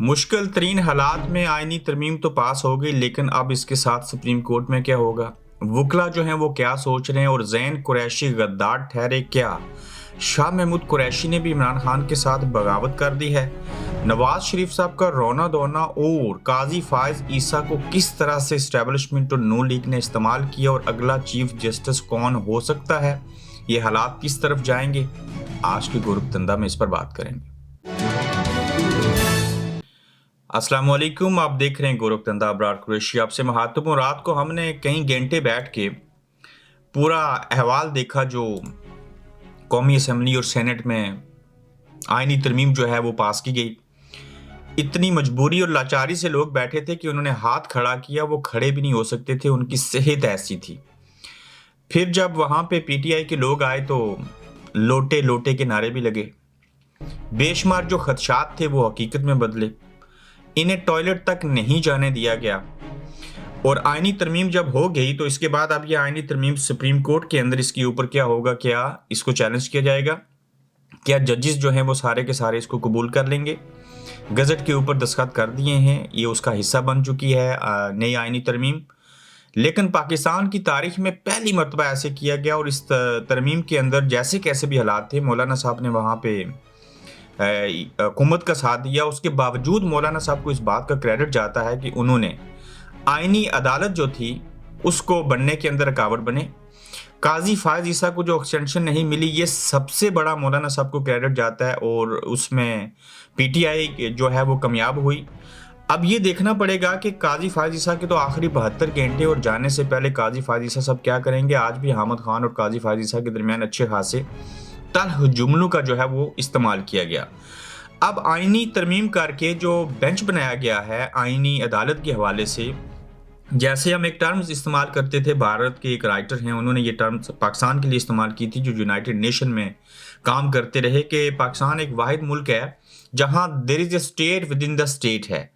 मुश्किल तरीन हालात में आईनी तरमीम तो पास हो गई, लेकिन अब इसके साथ सुप्रीम कोर्ट में क्या होगा? वकला जो हैं वो क्या सोच रहे हैं और जैन कुरैशी गद्दार ठहरे क्या? शाह महमूद कुरैशी ने भी इमरान खान के साथ बगावत कर दी है। नवाज शरीफ साहब का रोना धोना और काजी फायज ईसा को किस तरह से इस्टेब्लिशमेंट और नून लीग ने इस्तेमाल किया और अगला चीफ जस्टिस कौन हो सकता है, ये हालात किस तरफ जाएंगे, आज के गोरखधंधा में इस पर बात करेंगे। अस्सलाम वालेकुम, आप देख रहे हैं गोरखधंधा अबरार कुरैशी। आपसे महत्वपूर्ण रात को हमने कई घंटे बैठ के पूरा अहवाल देखा जो कौमी असम्बली और सेनेट में आईनी तरमीम जो है वो पास की गई। इतनी मजबूरी और लाचारी से लोग बैठे थे कि उन्होंने हाथ खड़ा किया, वो खड़े भी नहीं हो सकते थे, उनकी सेहत ऐसी थी। फिर जब वहां पे पीटीआई के लोग आए तो लोटे लोटे के नारे भी लगे। बेशुमार जो खदशात थे वो हकीकत में बदले। इन्हें टॉयलेट तक नहीं जाने दिया गया और आईनी तरमीम जब हो गई तो इसके बाद अब ये आईनी तरमीम सुप्रीम कोर्ट के अंदर इसके ऊपर क्या होगा, क्या इसको चैलेंज किया जाएगा, क्या जजेस जो हैं वो सारे के सारे इसको कबूल कर लेंगे? गजट के ऊपर दस्तखत कर दिए हैं, ये उसका हिस्सा बन चुकी है नई आईनी तरमीम। लेकिन पाकिस्तान की तारीख में पहली मरतबा ऐसे किया गया और इस तरमीम के अंदर जैसे कैसे भी हालात थे, मौलाना साहब ने वहाँ पे हुकूमत का साथ दिया। उसके बावजूद मौलाना साहब को इस बात का क्रेडिट जाता है कि उन्होंने आईनी अदालत जो थी उसको बनने के अंदर रुकावट बने। काजी फायज ईसा को जो एक्सटेंशन नहीं मिली, ये सबसे बड़ा मौलाना साहब को क्रेडिट जाता है और उसमें पीटीआई जो है वो कामयाब हुई। अब ये देखना पड़ेगा कि काजी फायज ईसा के तो आखिरी 72 घंटे और जाने से पहले काजी फायज ईसा सब क्या करेंगे। आज भी अहमद खान और काजी फायज ईसा के दरमियान अच्छे खासे तल्ख जुमलों का जो है वो इस्तेमाल किया गया। अब आईनी तरमीम करके जो बेंच बनाया गया है आईनी अदालत के हवाले से, जैसे हम एक टर्म्स इस्तेमाल करते थे, भारत के एक राइटर हैं उन्होंने ये टर्म्स पाकिस्तान के लिए इस्तेमाल की थी जो यूनाइटेड नेशन में काम करते रहे, कि पाकिस्तान एक वाहिद मुल्क है जहां there is a state within the state है।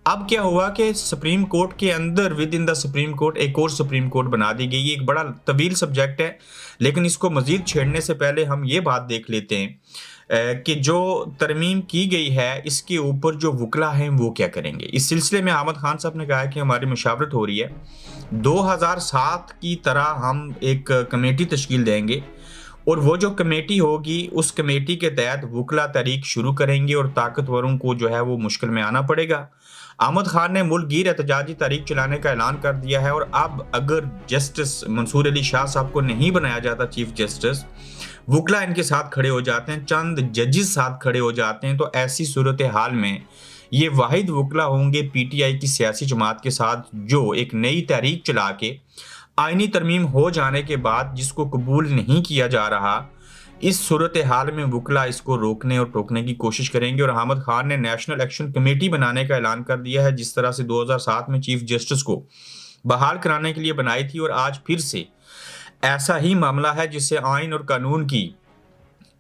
अब क्या हुआ कि सुप्रीम कोर्ट के अंदर within the supreme court एक और सुप्रीम कोर्ट बना दी गई। ये एक बड़ा तवील सब्जेक्ट है, लेकिन इसको मजीद छेड़ने से पहले हम ये बात देख लेते हैं कि जो तरमीम की गई है इसके ऊपर जो वकला हैं वो क्या करेंगे। इस सिलसिले में अहमद खान साहब ने कहा है कि हमारी मशावरत हो रही है, 2007 की तरह हम एक कमेटी तश्कील देंगे और वो जो कमेटी होगी उस कमेटी के तहत वकला तहरीक शुरू करेंगे और ताकतवरों को जो है वो मुश्किल में आना पड़ेगा। अहमद खान ने मुल्क गिर एहतजाजी तारीख चलाने का ऐलान कर दिया है और अब अगर जस्टिस मंसूर अली शाह साहब को नहीं बनाया जाता चीफ जस्टिस, वकला इनके साथ खड़े हो जाते हैं, चंद जजेस साथ खड़े हो जाते हैं, तो ऐसी सूरत हाल में ये वाहिद वकला होंगे पीटीआई की सियासी जमात के साथ जो एक नई तहरीक चला के आईनी तरमीम हो जाने के बाद जिसको कबूल नहीं किया जा रहा, इस सूरत हाल में वकला इसको रोकने और टोकने की कोशिश करेंगे। और अहमद खान ने नेशनल एक्शन कमेटी बनाने का ऐलान कर दिया है, जिस तरह से 2007 में चीफ जस्टिस को बहाल कराने के लिए बनाई थी और आज फिर से ऐसा ही मामला है जिससे आइन और कानून की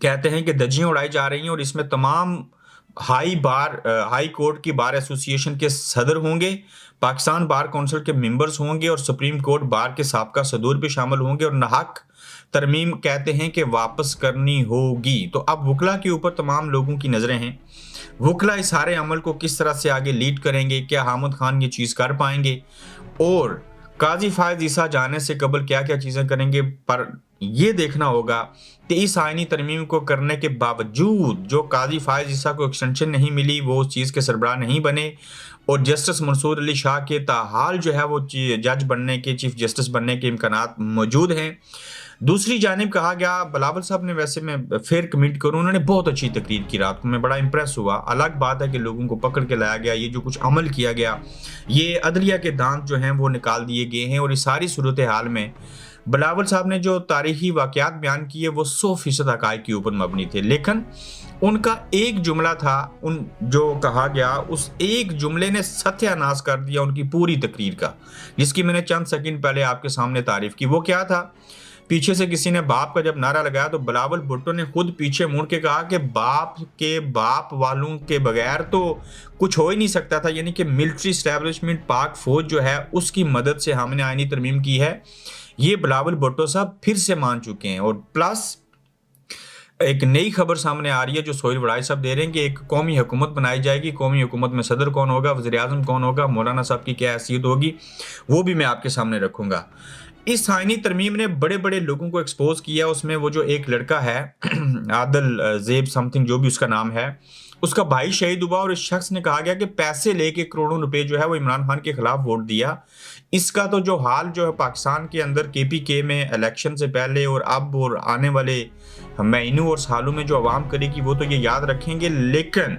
कहते हैं कि धज्जियां उड़ाई जा रही हैं और इसमें तमाम हाई कोर्ट की बार एसोसिएशन के सदर होंगे, पाकिस्तान बार काउंसिल के मेंबर्स होंगे और सुप्रीम कोर्ट बार के साबका सदूर भी शामिल होंगे और नाहक तरमीम कहते हैं कि वापस करनी होगी। तो अब वकला के ऊपर तमाम लोगों की नजरें हैं। वकला इस सारे अमल को किस तरह से आगे लीड करेंगे, क्या अहमद खान ये चीज कर पाएंगे और काजी फायज ईसा जाने से कबल क्या क्या चीजें करेंगे। पर यह देखना होगा कि इस आईनी तरमीम को करने के बावजूद जो काजी फायज ईसा को एक्सटेंशन नहीं मिली, वो उस चीज के सरबराह नहीं बने और जस्टिस मंसूर अली शाह के ताहाल जो है वो जज बनने के, चीफ जस्टिस बनने के इम्कानात मौजूद हैं। दूसरी जानिब कहा गया, बिलावल साहब ने, वैसे मैं फिर कमेंट करूं, उन्होंने बहुत अच्छी तकरीर की रात को, मैं बड़ा इंप्रेस हुआ। अलग बात है कि लोगों को पकड़ के लाया गया, ये जो कुछ अमल किया गया, ये अदलिया के दांत जो हैं वो निकाल दिए गए हैं और इस सारी सूरत हाल में बिलावल साहब ने जो तारीखी वाकयात बयान किए वो 100% हकायक के ऊपर मबनी थे, लेकिन उनका एक जुमला था उन जो कहा गया, उस एक जुमले ने सत्यानाश कर दिया उनकी पूरी तकरीर का, जिसकी मैंने चंद सेकंड पहले आपके सामने तारीफ की। वो क्या था, पीछे से किसी ने बाप का जब नारा लगाया तो बिलावल भुट्टो ने खुद पीछे मुड़ के कहा कि बाप के बाप वालों के बगैर तो कुछ हो ही नहीं सकता था, यानी कि मिलिट्री एस्टेब्लिशमेंट पाक फौज जो है उसकी मदद से हमने आईनी तरमीम की है। ये बिलावल भुट्टो साहब फिर से मान चुके हैं और प्लस एक नई खबर सामने आ रही है जो सोहेल वड़ाई साहब दे रहे हैं कि एक कौमी हुकूमत बनाई जाएगी। कौमी हुकूमत में सदर कौन होगा, वज़ीर आज़म कौन होगा, मौलाना साहब की क्या हैसियत होगी, वो भी मैं आपके सामने रखूंगा। इस आईनी तरमीम ने बड़े बड़े लोगों को एक्सपोज किया। उसमें वो जो एक लड़का है आदल जेब समथिंग जो भी उसका नाम है, उसका भाई शहीद हुआ और इस शख्स ने कहा गया कि पैसे लेके करोड़ों रुपए जो है वो इमरान खान के खिलाफ वोट दिया। इसका तो जो हाल जो है पाकिस्तान के अंदर KPK में इलेक्शन से पहले और अब और आने वाले महीनों और सालों में जो अवाम करेगी वो तो ये याद रखेंगे। लेकिन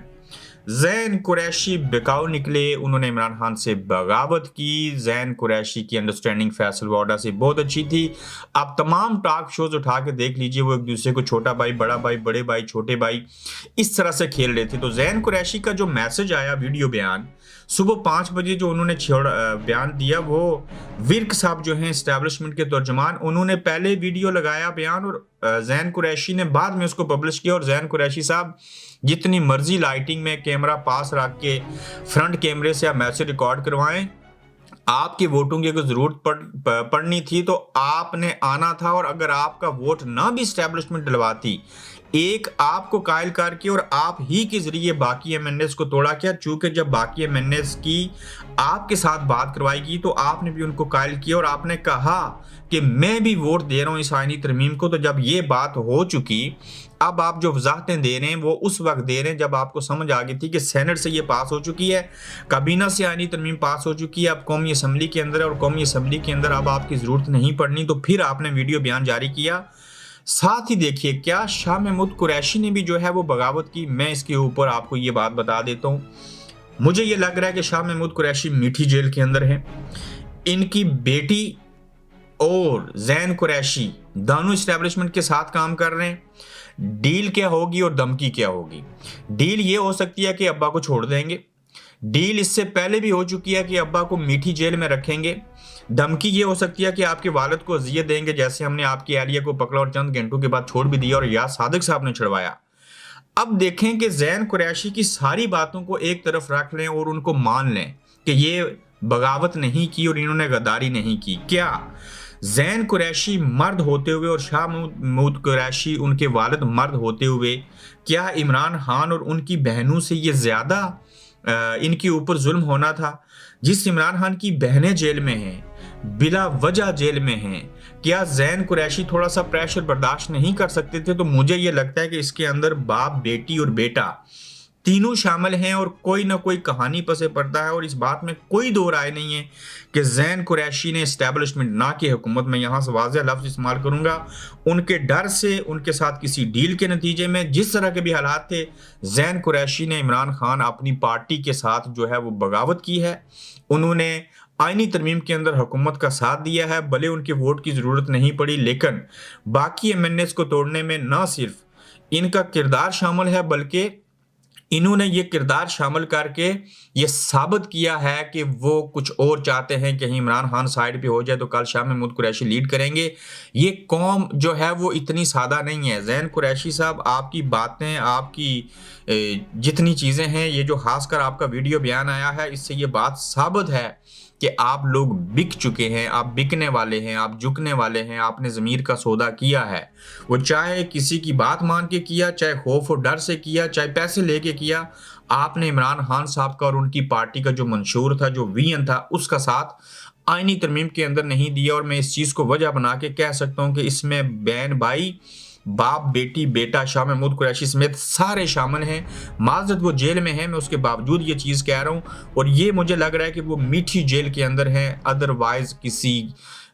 जैन कुरैशी बिकाऊ निकले, उन्होंने इमरान खान से बगावत की। जैन कुरैशी की अंडरस्टैंडिंग फैसल वाडा से बहुत अच्छी थी। आप तमाम टॉक शोज उठा के देख लीजिए, वो एक दूसरे को छोटा भाई, बड़ा भाई, बड़े भाई, छोटे भाई इस तरह से खेल रहे थे। तो जैन कुरैशी का जो मैसेज आया, वीडियो बयान सुबह 5 बजे जो उन्होंने बयान दिया, वो विर्क साहब जो हैं इस्टेब्लिशमेंट के तर्जुमान, उन्होंने पहले वीडियो लगाया बयान और जैन कुरैशी ने बाद में उसको पब्लिश किया। और जैन कुरैशी साहब जितनी मर्जी लाइटिंग में कैमरा पास रख के फ्रंट कैमरे से आप मैसेज रिकॉर्ड करवाएं, आपके वोटों की अगर जरूरत पड़नी थी तो आपने आना था। और अगर आपका वोट ना भी स्टैब्लिशमेंट डलवाती, एक आपको कायल करके और आप ही के जरिए बाकी MNAs को तोड़ा किया। चूंकि जब बाकी MNAs की आपके साथ बात करवाएगी तो आपने भी उनको कायल किया और आपने कहा कि मैं भी वोट दे रहा हूं इस आईनी तरमीम को। तो जब ये बात हो चुकी, अब आप जो वजाहतें दे रहे हैं वो उस वक्त दे रहे हैं जब आपको समझ आ गई थी कि सेनेट से ये पास हो चुकी है, काबीना से आईनी तरमीम पास हो चुकी है, अब कौमी असम्बली के अंदर है और कौमी असम्बली के अंदर अब आपकी जरूरत नहीं पड़नी। तो फिर आपने वीडियो बयान जारी किया। साथ ही देखिए क्या शाह महमूद कुरैशी ने भी जो है वो बगावत की। मैं इसके ऊपर आपको ये बात बता देता हूँ, मुझे ये लग रहा है कि शाह महमूद कुरैशी मीठी जेल के अंदर है। इनकी बेटी और जैन कुरैशी दोनों इस्टेब्लिशमेंट के साथ काम कर रहे हैं। डील क्या होगी और धमकी क्या होगी? डील ये हो सकती है कि अब्बा को छोड़ देंगे। डील इससे पहले भी हो चुकी है कि अब्बा को मीठी जेल में रखेंगे। धमकी ये हो सकती है कि आपके वालिद को अजियत देंगे, जैसे हमने आपकी एलिया को पकड़ा और चंद घंटों के बाद छोड़ भी दिया और याद सादिक साहब ने छुड़वाया। अब देखें कि जैन कुरैशी की सारी बातों को एक तरफ रख लें और उनको मान लें कि ये बगावत नहीं की और इन्होंने गद्दारी नहीं की। क्या जैन कुरैशी मर्द होते हुए और शाह महमूद कुरैशी उनके वालिद मर्द होते हुए, क्या इमरान खान और उनकी बहनों से ये ज्यादा इनके ऊपर जुल्म होना था? जिस इमरान खान की बहनें जेल में हैं, बिला वजह जेल में हैं, क्या जैन कुरैशी थोड़ा सा प्रेशर बर्दाश्त नहीं कर सकते थे? तो मुझे ये लगता है कि इसके अंदर बाप, बेटी और बेटा तीनों शामिल हैं और कोई ना कोई कहानी पसे पड़ता है। और इस बात में कोई दो राय नहीं है कि जैन कुरैशी ने एस्टेब्लिशमेंट ना की हुकूमत, में यहां से वाज़ेह लफ्ज़ इस्तेमाल करूंगा, उनके डर से, उनके साथ किसी डील के नतीजे में, जिस तरह के भी हालात थे, जैन कुरैशी ने इमरान खान अपनी पार्टी के साथ जो है वो बगावत की है। उन्होंने आईनी तरमीम के अंदर हुकूमत का साथ दिया है, भले उनके वोट की ज़रूरत नहीं पड़ी, लेकिन बाकी MNAs को तोड़ने में ना सिर्फ इनका किरदार शामिल है, बल्कि इन्होंने ये किरदार शामिल करके ये साबित किया है कि वो कुछ और चाहते हैं। कहीं इमरान खान साइड पे हो जाए तो कल शाह महमूद कुरैशी लीड करेंगे। ये कौम जो है वो इतनी सादा नहीं है। जैन कुरैशी साहब, आपकी बातें, आपकी जितनी चीज़ें हैं, ये जो खासकर आपका वीडियो बयान आया है, इससे ये बात साबित है कि आप लोग बिक चुके हैं, आप बिकने वाले हैं, आप झुकने वाले हैं। आपने ज़मीर का सौदा किया है, वो चाहे किसी की बात मान के किया, चाहे खौफ और डर से किया, चाहे पैसे लेके किया। आपने इमरान खान साहब का और उनकी पार्टी का जो मंशूर था, जो विजन था, उसका साथ आईनी तरमीम के अंदर नहीं दिया। और मैं इस चीज़ को वजह बना के कह सकता हूँ कि इसमें बहन भाई, बाप, बेटी, बेटा, शाह महमूद कुरैशी समेत सारे शामिल हैं। माजरत वो जेल में है, मैं उसके बावजूद ये चीज़ कह रहा हूँ। और ये मुझे लग रहा है कि वो मीठी जेल के अंदर हैं, अदरवाइज किसी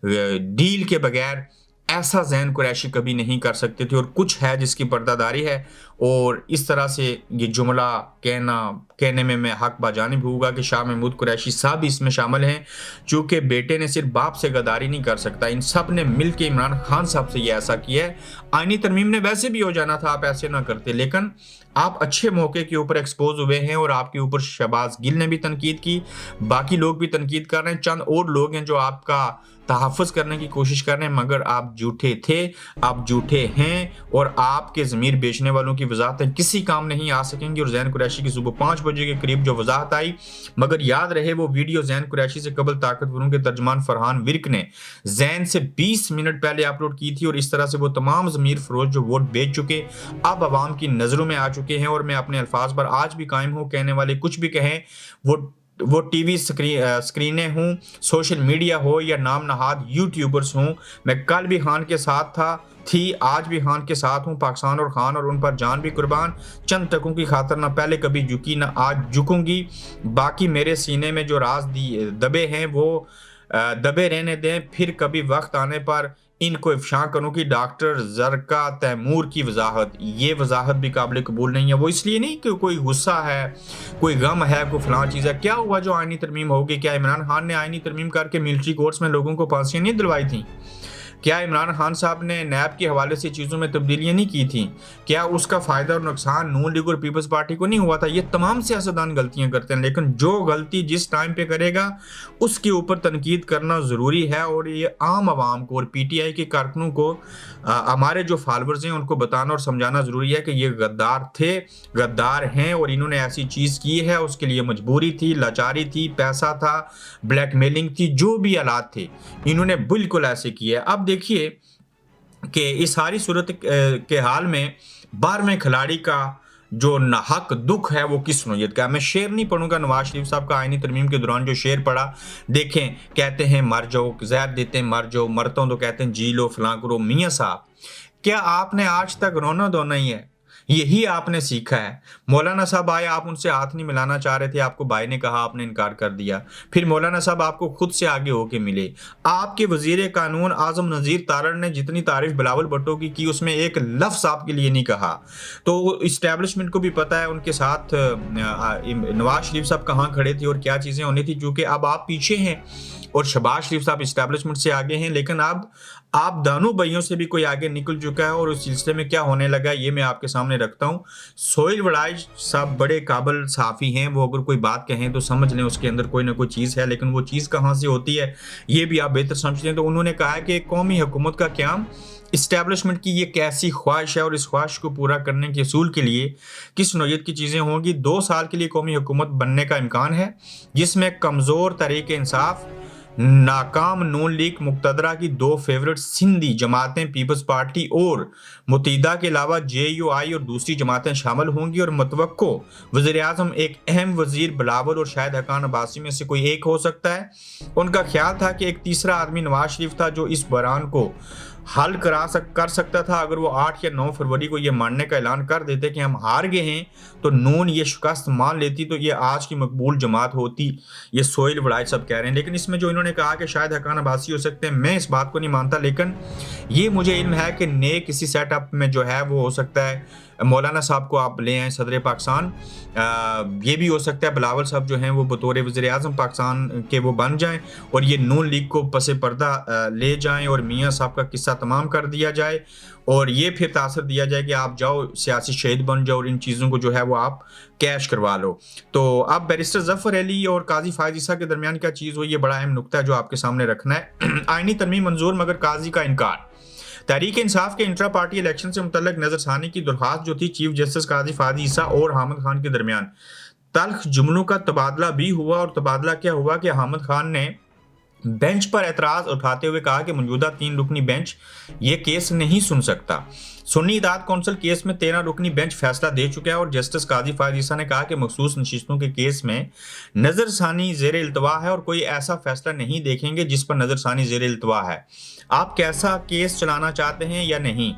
डील के बगैर ऐसा जैन कुरैशी कभी नहीं कर सकते थे। और कुछ है जिसकी पर्दादारी है, और इस तरह से ये जुमला कहने में मैं हक बाजानिब होगा कि शाह महमूद कुरैशी साहब भी इसमें शामिल हैं। चूँकि बेटे ने सिर्फ बाप से गद्दारी नहीं कर सकता, इन सब ने मिल के इमरान खान साहब से ये ऐसा किया है। आईनी तरमीम ने वैसे भी हो जाना था, आप ऐसे ना करते, लेकिन आप अच्छे मौके के ऊपर एक्सपोज हुए हैं और आपके ऊपर शहबाज गिल ने भी तनकीद की, बाकी लोग भी तनकीद कर रहे हैं, चंद और लोग हैं जो आपका तहफ़्फ़ुज़ करने की कोशिश कर रहे हैं, मगर आप झूठे थे, आप झूठे हैं और आपके ज़मीर बेचने वालों की की वजाहतें किसी काम नहीं आ सकेंगी और जैन कुरैशी की सुबह 5 बजे के करीब जो वजाहत आई, मगर याद रहे वो वीडियो जैन कुरैशी से कबल ताकतवरों के तर्जमान फरहान विर्क ने जैन से 20 मिनट पहले अपलोड की थी और इस तरह से वो तमाम ज़मीर फरोश जो वोट बेच चुके अब आवाम की नज़रों में आ चुके हैं। और मैं अपने अल्फाज पर आज भी कायम हूँ, कहने वाले कुछ भी कहें, वो टीवी स्क्रीनें हों, सोशल मीडिया हो या नाम नहाद यूट्यूबर्स हों, मैं कल भी खान के साथ थी, आज भी खान के साथ हूँ। पाकिस्तान और खान और उन पर जान भी कुर्बान, चंद टकों की खातर ना पहले कभी झुकी ना आज झुकूंगी। बाकी मेरे सीने में जो राज दबे हैं वो दबे रहने दें, फिर कभी वक्त आने पर इनको इफ्शा करूँ कि डॉक्टर जरका तैमूर की वजाहत, ये वजाहत भी काबिल कबूल नहीं है। वो इसलिए नहीं कि कोई गुस्सा है, कोई गम है, कोई फलां चीज़ है। क्या हुआ जो आईनी तरमीम होगी? क्या इमरान खान ने आईनी तरमीम करके मिलिट्री कोर्ट्स में लोगों को फांसियाँ नहीं दिलवाई थी? क्या इमरान खान साहब ने नैब के हवाले से चीज़ों में तब्दीलियां नहीं की थी? क्या उसका फ़ायदा और नुकसान नून लीग और पीपल्स पार्टी को नहीं हुआ था? ये तमाम सियासतदान गलतियां करते हैं, लेकिन जो गलती जिस टाइम पे करेगा उसके ऊपर तनकीद करना ज़रूरी है। और ये आम आवाम को और PTI के कारकुनों को, हमारे जो फॉलोअर्स हैं उनको बताना और समझाना ज़रूरी है कि ये गद्दार थे, गद्दार हैं और इन्होंने ऐसी चीज़ की है, उसके लिए मजबूरी थी, लाचारी थी, पैसा था, ब्लैकमेलिंग थी, जो भी हालात थे इन्होंने बिल्कुल ऐसे किए। अब देखिए कि इस सारी सूरत के हाल में 12वें खिलाड़ी का जो नाहक दुख है वो किस नौयत का? मैं शेर नहीं पढ़ूंगा नवाज शरीफ साहब का आईनी तरमीम के दौरान जो शेर पढ़ा। देखें, कहते हैं मर जाओ, जहर देते हैं मर जाओ, मरता हूं तो कहते हैं जी लो, फलां करो। मियाँ साहब, क्या आपने आज तक रोना धोना ही है? यही आपने सीखा है? मौलाना साहब आए, आप उनसे हाथ नहीं मिलाना चाह रहे थे, आपको भाई ने कहा, आपने इनकार कर दिया। फिर मौलाना साहब आपको खुद से आगे होके मिले। आपके वजीर कानून आजम नज़ीर तारड़ ने जितनी तारीफ बिलावल भुट्टो की उसमें एक लफ्ज़ आपके लिए नहीं कहा। तो इस्टेब्लिशमेंट को भी पता है उनके साथ नवाज शरीफ साहब कहाँ खड़े थे और क्या चीज़ें होनी थी, चूँकि अब आप पीछे हैं और शहबाज शरीफ साहब इस्टेब्लिशमेंट से आगे हैं, लेकिन अब आप दोनों भाइयों से भी कोई आगे निकल चुका है। और उस सिलसिले में क्या होने लगा ये मैं आपके सामने रखता हूँ। सोहेल वड़ाइच साहब बड़े काबिल साफ़ी हैं, वो अगर कोई बात कहें तो समझ लें उसके अंदर कोई ना कोई चीज़ है, लेकिन वो चीज़ कहाँ से होती है ये भी आप बेहतर समझते हैं। तो उन्होंने कहा है कि कौमी हुकूमत का क़याम इस्टेब्लिशमेंट की ये कैसी ख्वाहिश है और इस ख्वाहिश को पूरा करने के असूल के लिए किस नौयत की चीज़ें होंगी। 2 साल के लिए कौमी हुकूमत बनने का इम्कान है, जिसमें कमज़ोर तहरीक इंसाफ, नाकाम नून लीग मुक्तदरा की 2 फेवरेट सिंधी जमातें पीपल्स पार्टी और मुत्तहिदा के अलावा JUI और दूसरी जमातें शामिल होंगी। और मुतवक्को वज़ीर आज़म एक अहम वज़ीर बिलावल और शायद हकान अब्बासी में से कोई एक हो सकता है। उनका ख्याल था कि एक तीसरा आदमी नवाज शरीफ था जो इस बहरान को हल कर सकता था। अगर वो 8 या 9 फरवरी को ये मानने का ऐलान कर देते कि हम हार गए हैं, तो नून ये शिकस्त मान लेती, तो ये आज की मकबूल जमात होती। ये सोहेल वड़ाइच सब कह रहे हैं। लेकिन इसमें जो इन्होंने कहा कि शायद हकान अब्बासी हो सकते हैं, मैं इस बात को नहीं मानता। लेकिन ये मुझे इल्म है कि नए किसी सेटअप में जो है वो हो सकता है मौलाना साहब को आप ले आए सदर पाकिस्तान, ये भी हो सकता है बिलावल साहब जो हैं वो बतौर वज़ीर आज़म पाकिस्तान के वो बन जाएं और ये नून लीग को पसे पर्दा ले जाएं और मियाँ साहब का किस्सा तमाम कर दिया जाए और ये फिर तासर दिया जाए कि आप जाओ सियासी शहीद बन जाओ और इन चीज़ों को जो है वो आप कैश करवा लो। तो अब बैरिस्टर जफ़र अली और काजी फायज़ ईसा के दरमियान क्या चीज़ हुई, ये बड़ा अहम नुकता है जो आपके सामने रखना है। आईनी तरमीम मंजूर मगर काजी का इनकार। तहरीक इंसाफ के इंट्रा पार्टी इलेक्शन से मुतल्लिक नजरसानी की दरख्वास्त जो थी चीफ जस्टिस काजी फायज़ ईसा और हामिद खान के दरमियान, तल्ख जुमलों का तबादला भी हुआ। और तबादला क्या हुआ कि हामिद खान ने बेंच पर एतराज उठाते हुए कहा कि मौजूदा 3 रुकनी बेंच ये केस नहीं सुन सकता। सुन्नी इदात कौंसिल केस में 13 रुकनी बेंच फैसला दे चुका है और जस्टिस काजी फायज़ ईसा ने कहा कि मखसूस नशिस्तों के केस में नज़रसानी ज़ेर इल्तवा है और कोई ऐसा फैसला नहीं देखेंगे जिस पर नज़रसानी ज़ेर इल्तवा है। आप कैसा केस चलाना चाहते हैं या नहीं,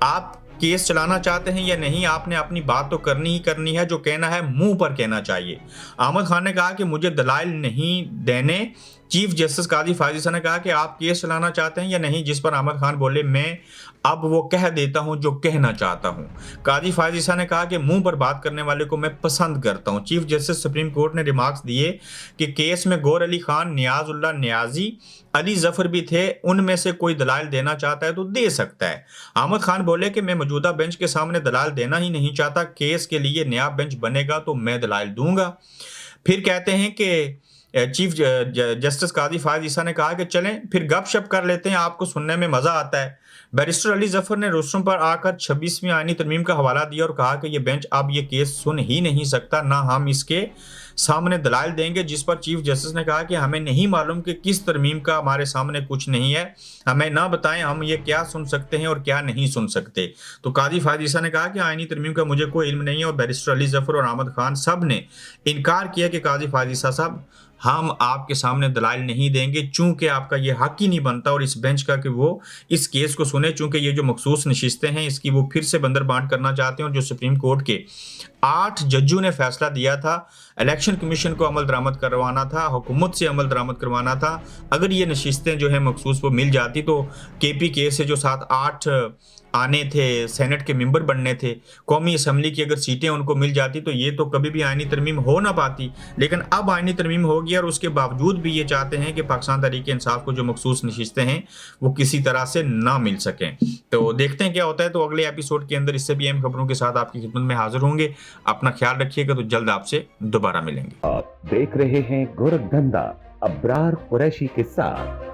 आप केस चलाना चाहते हैं या नहीं, आपने अपनी बात तो करनी ही करनी है, जो कहना है मुंह पर कहना चाहिए। अहमद खान ने कहा कि मुझे दलाइल नहीं देने। चीफ जस्टिस काजी फायज़ ईसा ने कहा कि आप केस चलाना चाहते हैं या नहीं, जिस पर अहमद खान बोले मैं अब वो कह देता हूं जो कहना चाहता हूं। काजी फायज़ ईसा ने कहा कि मुंह पर बात करने वाले को मैं पसंद करता हूं। चीफ जस्टिस सुप्रीम कोर्ट ने रिमार्क्स दिए कि केस में गौर अली खान, नियाजुल्लाह नियाजी, अली जफर भी थे, उनमें से कोई दलाइल देना चाहता है तो दे सकता है। अहमद खान बोले कि मैं मौजूदा बेंच के सामने दलाइल देना ही नहीं चाहता, केस के लिए नया बेंच बनेगा तो मैं दलाइल दूंगा। फिर कहते हैं कि चीफ जस्टिस काजी फायज़ ईसा ने कहा कि चलें फिर गपशप कर लेते हैं, आपको सुनने में मज़ा आता है। बैरिस्टर अली जफर ने रोस्टरों पर आकर 26वीं आईनी तरमीम का हवाला दिया और कहा कि ये बेंच अब ये केस सुन ही नहीं सकता, ना हम इसके सामने दलाइल देंगे, जिस पर चीफ जस्टिस ने कहा कि हमें नहीं मालूम कि किस तरमीम का हमारे सामने कुछ नहीं है, हमें ना बताएं हम ये क्या सुन सकते हैं और क्या नहीं सुन सकते। तो काजी फायद ईसा ने कहा कि आईनी तरमीम का मुझे कोई इल्म नहीं है और बैरिस्टर अली जफर और अहमद खान सब ने इनकार किया कि काजी फायद ईसा साहब हम आपके सामने दलाइल नहीं देंगे, चूंकि आपका ये हक ही नहीं बनता और इस बेंच का कि वो इस केस को सुने, चूंकि ये जो मखसूस नशिस्तें हैं इसकी वो फिर से बंदरबांट करना चाहते हैं और जो सुप्रीम कोर्ट के 8 जजों ने फैसला दिया था, इलेक्शन कमीशन को अमल दरामद करवाना था, हुकूमत से अमल दरामद करवाना था, अगर ये नशिस्तें जो है मखसूस वो मिल जाती तो KPK से जो 7-8 आने थे, सेनेट के मेंबर बनने थे, कौमी असम्बली की अगर सीटें उनको मिल जाती तो ये तो कभी भी आईनी तरमीम हो ना पाती। लेकिन अब आईनी तरमीम हो गई और उसके बावजूद भी ये चाहते हैं कि पाकिस्तान तहरीक इंसाफ को जो मखसूस नशिस्तें हैं वो किसी तरह से ना मिल सकें। तो देखते हैं क्या होता है। तो अगले एपिसोड के अंदर इससे भी अहम खबरों के साथ आपकी खिदमत में हाजिर होंगे। अपना ख्याल रखिएगा, तो जल्द आपसे दोबारा मिलेंगे। आप देख रहे हैं गोरखधंधा अब्रार कुरैशी के साथ।